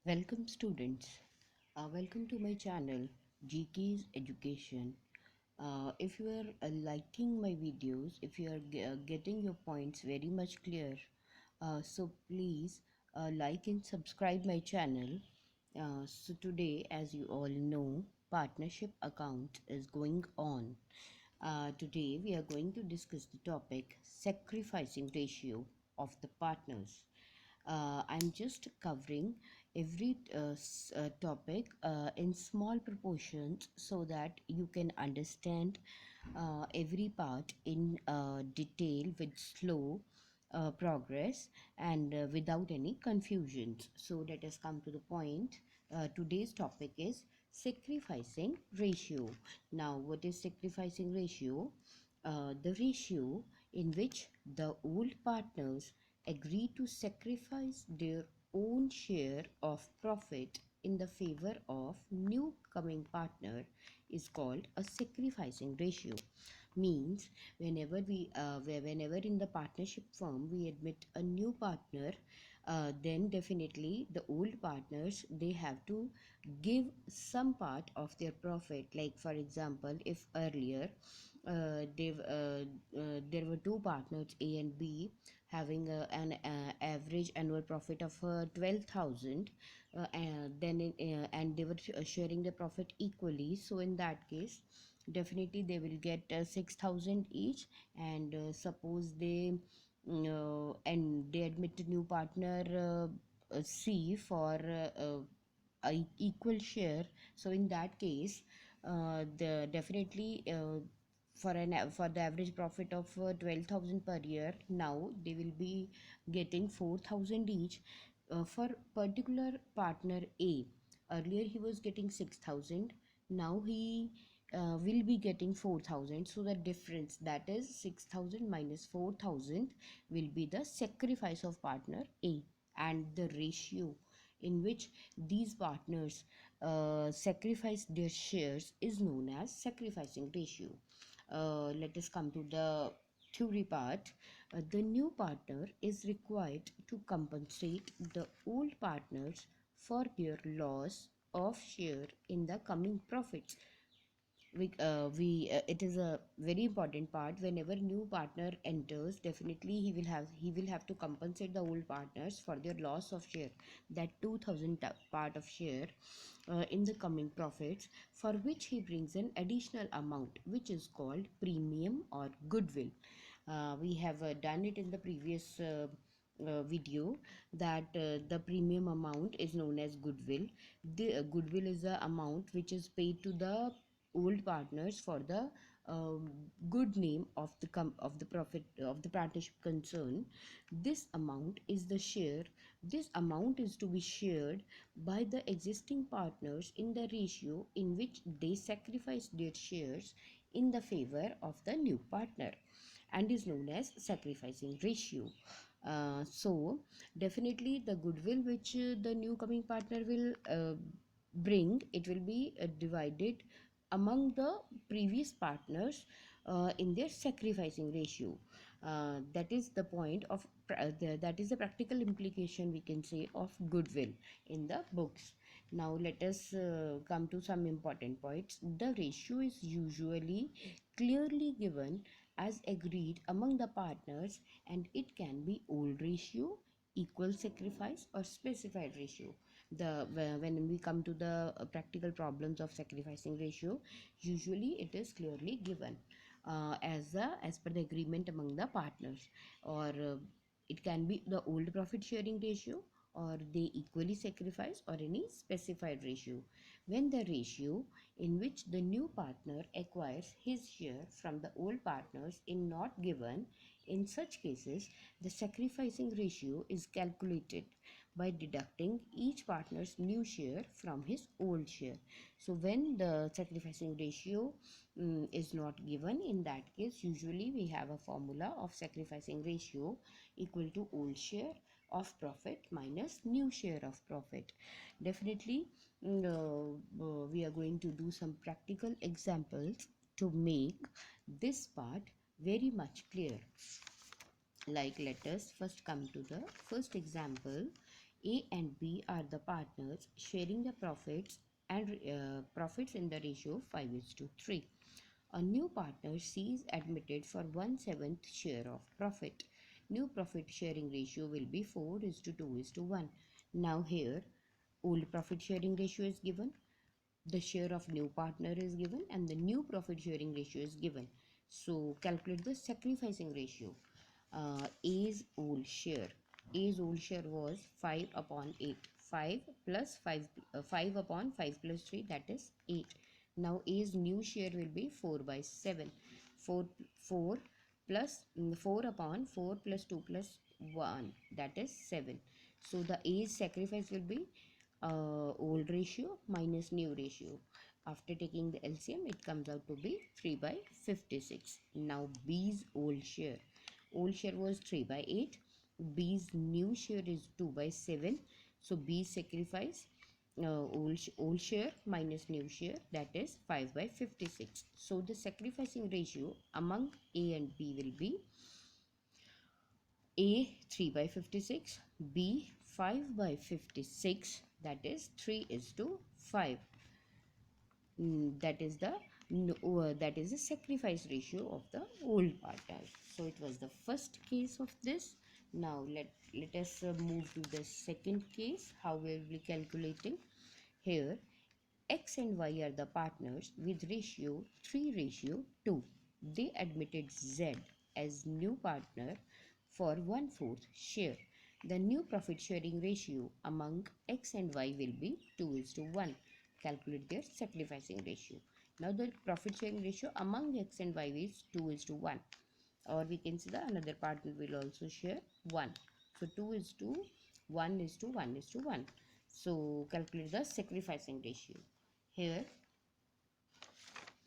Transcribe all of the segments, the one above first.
Welcome students. Welcome to my channel GK's Education. If you are liking my videos, if you are getting your points very much clear, so please like and subscribe my channel. So today, as you all know, partnership account is going on. Today we are going to discuss the topic sacrificing ratio of the partners. I'm just covering every topic in small proportions so that you can understand every part in detail with slow progress and without any confusions. So let us come to the point. Today's topic is sacrificing ratio. Now, what is sacrificing ratio? The ratio in which the old partners agree to sacrifice their own share of profit in the favor of new coming partner is called a sacrificing ratio. Means whenever in the partnership firm we admit a new partner, then definitely the old partners, they have to give some part of their profit. Like for example, if earlier there were two partners A and B having an average annual profit of 12,000, and they were sharing the profit equally. So in that case, definitely they will get 6,000 each. And suppose they admit a new partner C for a equal share. So in that case, the definitely for the average profit of 12,000 per year, now they will be getting 4,000 each. For particular partner A, earlier he was getting 6,000, now he will be getting 4,000. So the difference, that is 6,000 minus 4,000, will be the sacrifice of partner A. And the ratio in which these partners sacrifice their shares is known as sacrificing ratio. Let us come to the theory part. The new partner is required to compensate the old partners for their loss of share in the coming profits. It is a very important part. Whenever new partner enters, definitely he will have to compensate the old partners for their loss of share, that 2,000 part of share in the coming profits, for which he brings an additional amount which is called premium or goodwill. We have done it in the previous video, that the premium amount is known as goodwill. The goodwill is the amount which is paid to the old partners for the good name of the profit of the partnership concern. This amount is the share. This amount is to be shared by the existing partners in the ratio in which they sacrifice their shares in the favor of the new partner, and is known as sacrificing ratio. So definitely the goodwill which the new coming partner will bring, it will be divided among the previous partners in their sacrificing ratio. That is the point of that is the practical implication, we can say, of goodwill in the books. Now let us come to some important points. The ratio is usually clearly given as agreed among the partners, and it can be old ratio, equal sacrifice, or specified ratio. When we come to the practical problems of sacrificing ratio, usually it is clearly given as per the agreement among the partners, or it can be the old profit sharing ratio, or they equally sacrifice, or any specified ratio. When the ratio in which the new partner acquires his share from the old partners is not given, in such cases the sacrificing ratio is calculated by deducting each partner's new share from his old share. So when the sacrificing ratio is not given, in that case usually we have a formula of sacrificing ratio equal to old share of profit minus new share of profit. Definitely we are going to do some practical examples to make this part very much clear. Like, let us first come to the first example. A and B are the partners sharing the profits and profits in the ratio 5 is to 3. A new partner C is admitted for 1/7 share of profit. New profit sharing ratio will be 4 is to 2 is to 1. Now here old profit sharing ratio is given, the share of new partner is given, and the new profit sharing ratio is given. So calculate the sacrificing ratio. A's old share. A's old share was 5 upon 8. 5 plus 5, 5 upon 5 plus 3, that is 8. Now A's new share will be 4 by 7. 4, 4 plus 4 upon 4 plus 2 plus 1, that is 7. So the A's sacrifice will be old ratio minus new ratio. After taking the LCM, it comes out to be 3 by 56. Now B's old share. Old share was 3 by 8. B's new share is 2 by 7. So B's sacrifice old share minus new share, that is 5 by 56. So the sacrificing ratio among A and B will be A 3 by 56, B 5 by 56, that is 3 is to 5. That is the sacrifice ratio of the old partner. So it was the first case of this. Now let us move to the second case. How we will be calculating here. X and Y are the partners with ratio 3 ratio 2. They admitted Z as new partner for 1/4 share. The new profit sharing ratio among X and Y will be 2 is to 1. Calculate their sacrificing ratio. Now the profit sharing ratio among X and Y is 2 is to 1. Or we can see the another partner will also share 1. So 2 is to 1 is to 1 is to 1. So calculate the sacrificing ratio. Here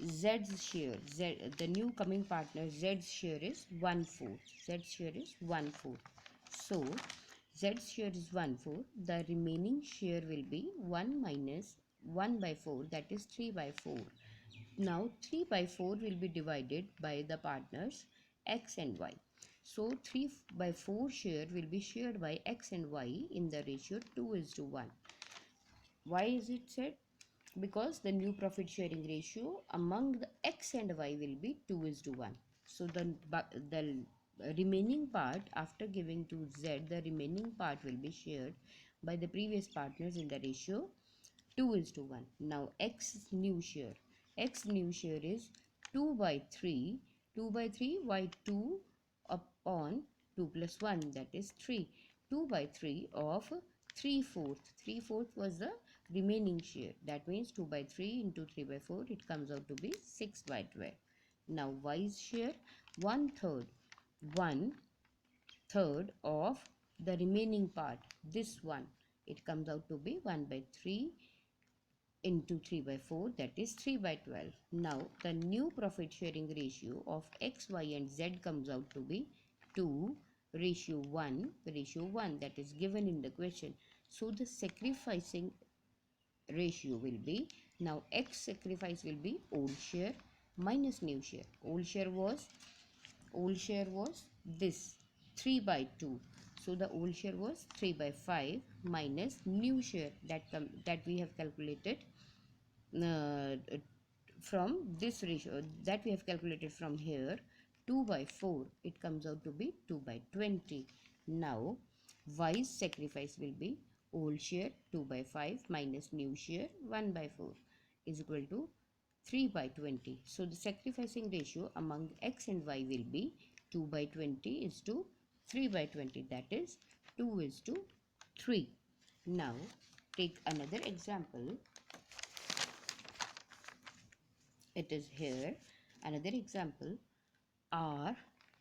Z's share, the new coming partner Z's share is 1/4. Z's share is 1/4. So Z's share is 1/4. The remaining share will be 1 minus 1 by 4, that is 3 by 4. Now 3 by 4 will be divided by the partners X and Y. So 3 by 4 share will be shared by X and Y in the ratio 2 is to 1. Why is it said? Because the new profit sharing ratio among the X and Y will be 2 is to 1. So the remaining part, after giving to Z, the remaining part will be shared by the previous partners in the ratio 2 is to 1. Now X new share. X new share is 2 by 3. 2 by 3, why 2 upon 2 plus 1, that is 3. 2 by 3 of 3/4. 3/4 was the remaining share. That means 2 by 3 into 3 by 4, it comes out to be 6 by 12. Now Y's share 1/3. 1/3 of the remaining part, this one, it comes out to be 1 by 3 into 3 by 4, that is 3 by 12. Now the new profit sharing ratio of X, Y and Z comes out to be 2 ratio 1 ratio 1, that is given in the question. So the sacrificing ratio will be, now X sacrifice will be old share minus new share. Old share was this 3 by 2. So the old share was 3 by 5 minus new share that we have calculated uh, from this ratio, that we have calculated from here, 2 by 4, it comes out to be 2 by 20. Now Y's sacrifice will be old share 2 by 5 minus new share 1 by 4 is equal to 3 by 20. So the sacrificing ratio among X and Y will be 2 by 20 is to 3 by 20, that is 2 is to 3. Now take another example. It is here another example. R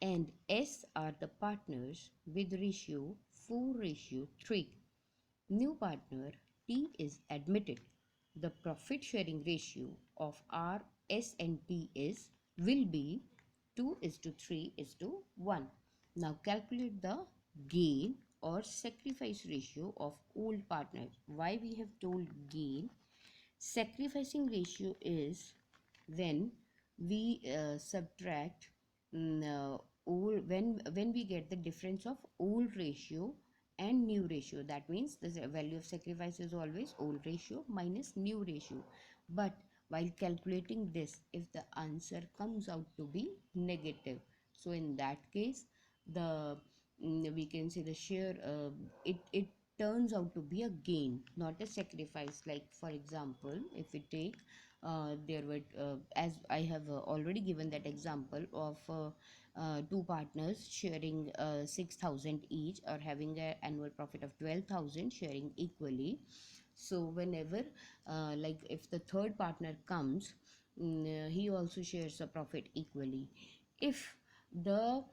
and S are the partners with ratio 4 ratio 3. New partner T is admitted. The profit sharing ratio of R, S and T will be 2 is to 3 is to 1. Now calculate the gain or sacrifice ratio of old partners. Why we have told gain? Sacrificing ratio is when we subtract old, when we get the difference of old ratio and new ratio. That means the value of sacrifice is always old ratio minus new ratio. But while calculating this, if the answer comes out to be negative, so in that case, the we can say the share, it turns out to be a gain, not a sacrifice. Like for example, if we take there were as I have already given that example of two partners sharing 6,000 each, or having an annual profit of 12,000, sharing equally. So whenever like if the third partner comes, he also shares a profit equally. If the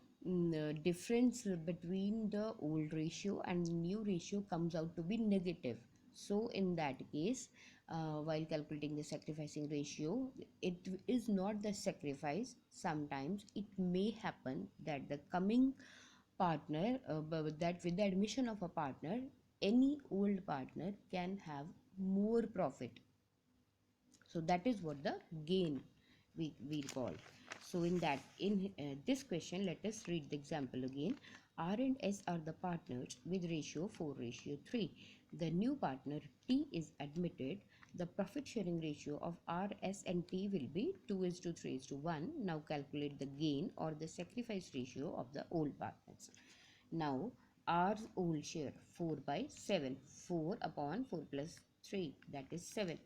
difference between the old ratio and new ratio comes out to be negative, so in that case, while calculating the sacrificing ratio, it is not the sacrifice. Sometimes it may happen that the coming partner, that with the admission of a partner, any old partner can have more profit. So that is what the gain we call. So in this question, let us read the example again. R and S are the partners with ratio 4:3. The new partner T is admitted. The profit sharing ratio of R, S and T will be 2:3:1. Now calculate the gain or the sacrifice ratio of the old partners. Now R's old share 4/7, 4 upon 4 plus 3, that is 7.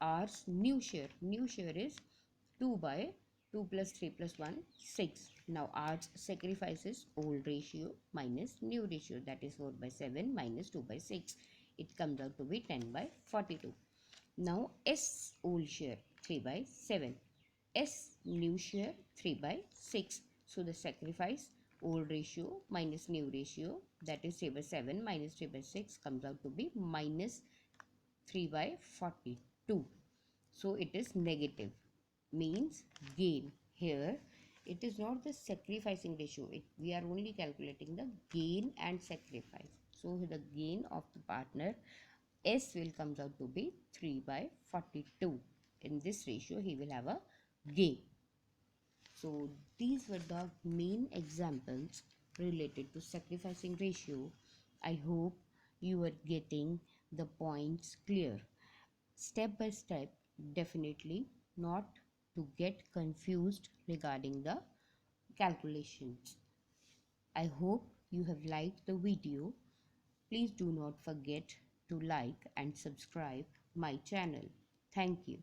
R's new share is 2/2 plus 3 plus 1, 6. Now R's sacrifices old ratio minus new ratio, that is 4/7 minus 2/6. It comes out to be 10/42. Now S old share 3/7. S new share 3/6. So the sacrifice old ratio minus new ratio, that is 3/7 minus 3/6, comes out to be minus 3/42. So it is negative, means gain. Here it is not the sacrificing ratio, we are only calculating the gain and sacrifice. So the gain of the partner S will comes out to be 3/42. In this ratio he will have a gain. So these were the main examples related to sacrificing ratio. I hope you are getting the points clear. Step by step, definitely, not to get confused regarding the calculations. I hope you have liked the video. Please do not forget to like and subscribe my channel. Thank you.